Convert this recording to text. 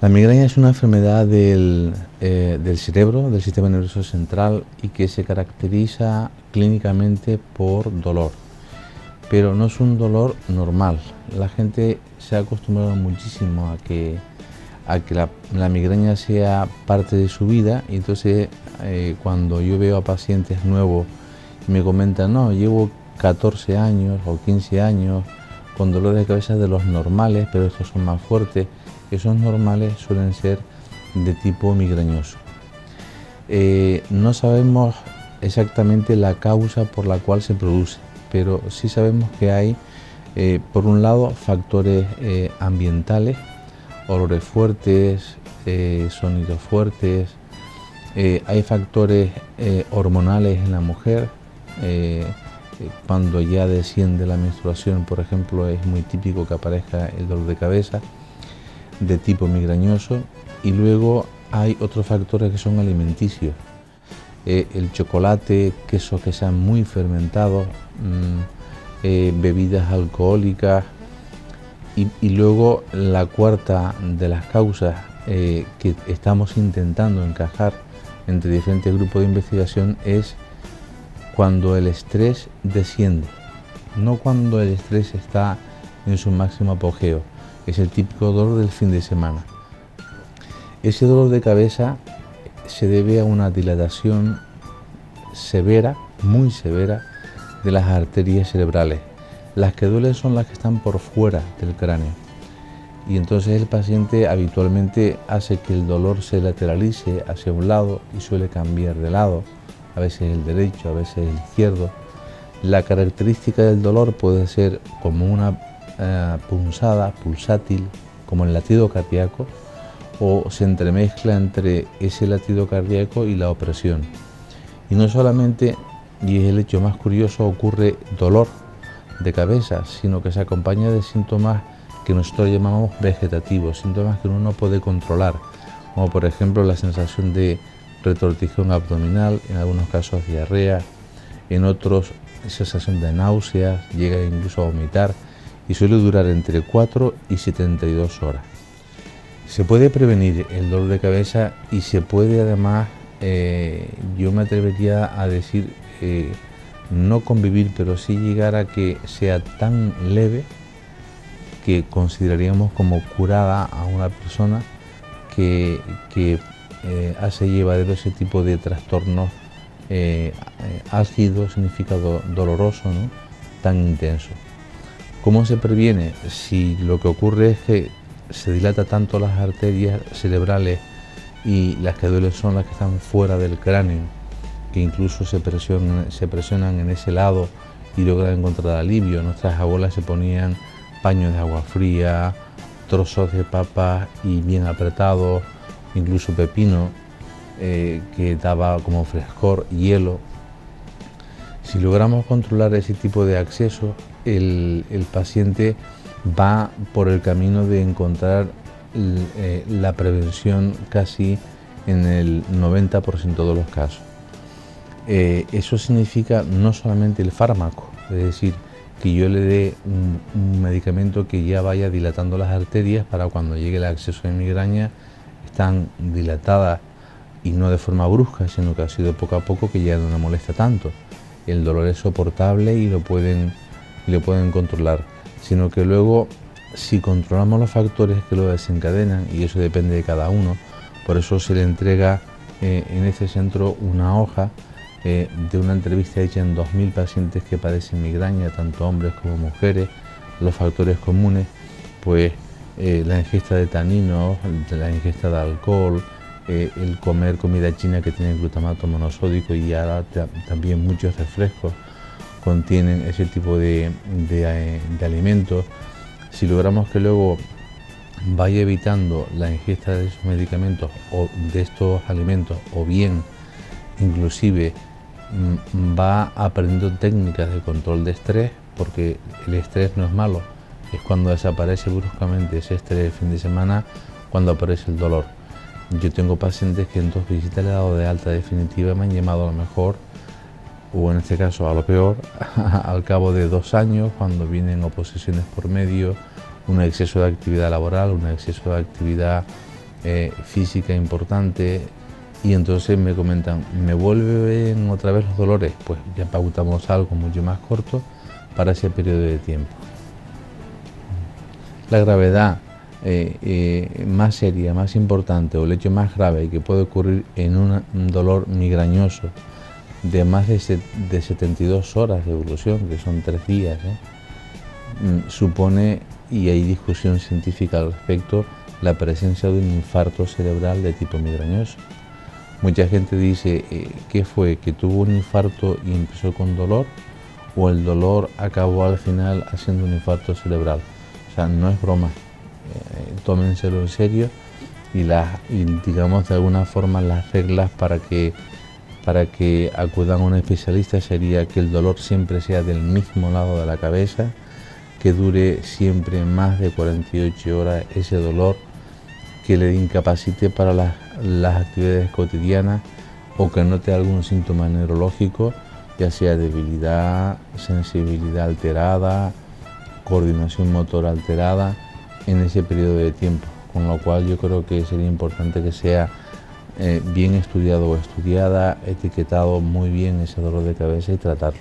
La migraña es una enfermedad del cerebro, del sistema nervioso central, y que se caracteriza clínicamente por dolor, pero no es un dolor normal. La gente se ha acostumbrado muchísimo a que la migraña sea parte de su vida, y entonces cuando yo veo a pacientes nuevos y me comentan, no, llevo 14 años o 15 años con dolores de cabeza de los normales, pero estos son más fuertes. Esos normales suelen ser de tipo migrañoso. No sabemos exactamente la causa por la cual se produce, pero sí sabemos que hay, por un lado, factores ambientales, olores fuertes, sonidos fuertes. Hay factores hormonales en la mujer. Cuando ya desciende la menstruación, por ejemplo, es muy típico que aparezca el dolor de cabeza de tipo migrañoso. Y luego hay otros factores que son alimenticios. El chocolate, quesos que sean muy fermentados, bebidas alcohólicas, y luego la cuarta de las causas que estamos intentando encajar entre diferentes grupos de investigación es cuando el estrés desciende, no cuando el estrés está en su máximo apogeo. Es el típico dolor del fin de semana. Ese dolor de cabeza se debe a una dilatación severa, muy severa, de las arterias cerebrales. Las que duelen son las que están por fuera del cráneo. Y entonces el paciente habitualmente hace que el dolor se lateralice hacia un lado y suele cambiar de lado, a veces el derecho, a veces el izquierdo. La característica del dolor puede ser como una punzada, pulsátil, como el latido cardíaco, o se entremezcla entre ese latido cardíaco y la opresión. Y no solamente, y es el hecho más curioso, ocurre dolor de cabeza, sino que se acompaña de síntomas que nosotros llamamos vegetativos, síntomas que uno no puede controlar, como por ejemplo la sensación de retortijón abdominal, en algunos casos diarrea, en otros sensación de náuseas, llega incluso a vomitar, y suele durar entre 4 y 72 horas. Se puede prevenir el dolor de cabeza y se puede además, yo me atrevería a decir, no convivir, pero sí llegar a que sea tan leve que consideraríamos como curada a una persona que hace llevadero ese tipo de trastornos álgidos, significa doloroso, ¿no?, tan intenso. ¿Cómo se previene? Si lo que ocurre es que se dilata tanto las arterias cerebrales y las que duelen son las que están fuera del cráneo, que incluso se presionan en ese lado y logran encontrar alivio. Nuestras abuelas se ponían paños de agua fría, trozos de papas y bien apretados, incluso pepino, que daba como frescor, hielo. Si logramos controlar ese tipo de acceso, el paciente va por el camino de encontrar la prevención casi en el 90% de los casos. Eso significa no solamente el fármaco, es decir, que yo le dé un medicamento que ya vaya dilatando las arterias para cuando llegue el acceso de migraña están dilatadas, y no de forma brusca, sino que ha sido poco a poco, que ya no me molesta tanto. El dolor es soportable y lo pueden controlar, sino que luego, si controlamos los factores que lo desencadenan, y eso depende de cada uno, por eso se le entrega en este centro una hoja de una entrevista hecha en 2000 pacientes que padecen migraña, tanto hombres como mujeres, los factores comunes, pues la ingesta de taninos, la ingesta de alcohol, el comer comida china que tiene glutamato monosódico, y ahora también muchos refrescos contienen ese tipo de alimentos. Si logramos que luego vaya evitando la ingesta de esos medicamentos o de estos alimentos, o bien inclusive va aprendiendo técnicas de control de estrés, porque el estrés no es malo, es cuando desaparece bruscamente ese estrés el fin de semana, cuando aparece el dolor. Yo tengo pacientes que en 2 visitas le he dado de alta definitiva, me han llamado a lo mejor, o en este caso a lo peor, al cabo de 2 años, cuando vienen oposiciones por medio, un exceso de actividad laboral, un exceso de actividad física importante, y entonces me comentan, ¿me vuelven otra vez los dolores? Pues ya pautamos algo mucho más corto para ese periodo de tiempo. La gravedad más seria, más importante, o el hecho más grave que puede ocurrir en un dolor migrañoso de más de 72 horas de evolución, que son 3 días, supone, y hay discusión científica al respecto, la presencia de un infarto cerebral de tipo migrañoso. Mucha gente dice, ¿qué fue? ¿Que tuvo un infarto y empezó con dolor? ¿O el dolor acabó al final haciendo un infarto cerebral? O sea, no es broma. Tómenselo en serio, y digamos, de alguna forma, las reglas para que acudan a un especialista sería que el dolor siempre sea del mismo lado de la cabeza, que dure siempre más de 48 horas ese dolor, que le incapacite para las actividades cotidianas, o que note algún síntoma neurológico, ya sea debilidad, sensibilidad alterada, coordinación motora alterada en ese periodo de tiempo, con lo cual yo creo que sería importante que sea bien estudiado o estudiada, etiquetado muy bien ese dolor de cabeza y tratarlo.